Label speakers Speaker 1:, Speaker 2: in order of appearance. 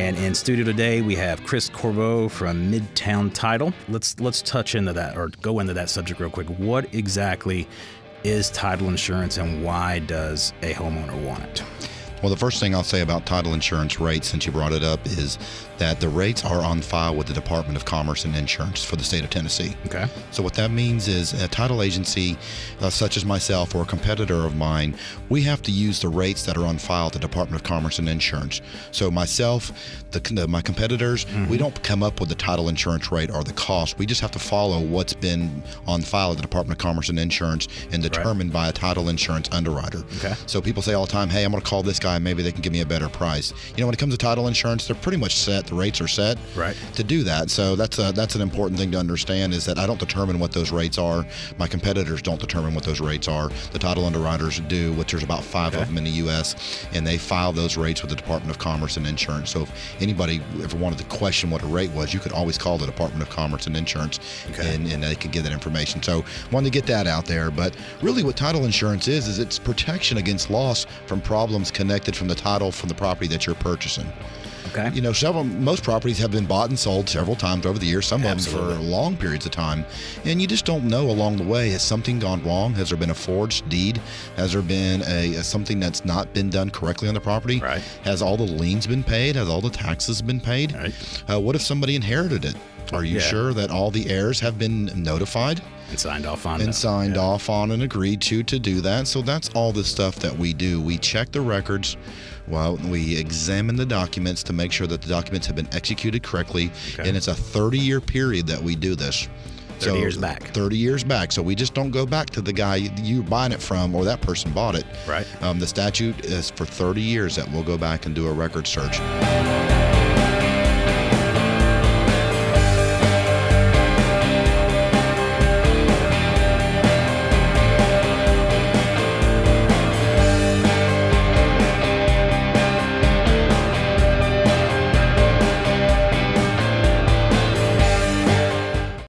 Speaker 1: And in studio today, we have Chris Corbeau from Midtown Title. Let's touch into that, or go into that subject real quick. What exactly is title insurance, and why does a homeowner want it?
Speaker 2: Well, the first thing I'll say about title insurance rates, since you brought it up, is that the rates are on file with the Department of Commerce and Insurance for the state of Tennessee.
Speaker 1: Okay.
Speaker 2: So what that means is a title agency such as myself or a competitor of mine, we have to use the rates that are on file at the Department of Commerce and Insurance. So myself, my competitors, we don't come up with the title insurance rate or the cost. We just have to follow what's been on file at the Department of Commerce and Insurance and determined by a title insurance underwriter.
Speaker 1: Okay.
Speaker 2: So people say all the time, hey, I'm going to call this guy, maybe they can give me a better price. You know, when it comes to title insurance, they're pretty much set. The rates are set to do that. So that's an important thing to understand, is that I don't determine what those rates are. My competitors don't determine what those rates are. The title underwriters do, which there's about 5 of them in the U.S., and they file those rates with the Department of Commerce and Insurance. So if anybody ever wanted to question what a rate was, you could always call the Department of Commerce and Insurance, and they could give that information. So wanted to get that out there. But really what title insurance is it's protection against loss from problems connected from the title from the property that you're purchasing.
Speaker 1: Okay.
Speaker 2: You know, most properties have been bought and sold several times over the years, some of them for long periods of time. And you just don't know along the way, has something gone wrong? Has there been a forged deed? Has there been something that's not been done correctly on the property?
Speaker 1: Right.
Speaker 2: Has all the liens been paid? Has all the taxes been paid?
Speaker 1: Right.
Speaker 2: What if somebody inherited it? Are you sure that all the heirs have been notified?
Speaker 1: And signed off on
Speaker 2: off on and agreed to do that. So that's all the stuff that we do. We check the records. Well, we examine the documents to make sure that the documents have been executed correctly. And it's a 30-year period that we do this.
Speaker 1: 30 years back.
Speaker 2: 30 years back. So we just don't go back to the guy you're buying it from or that person bought it.
Speaker 1: Right.
Speaker 2: The statute is for 30 years that we'll go back and do a record search.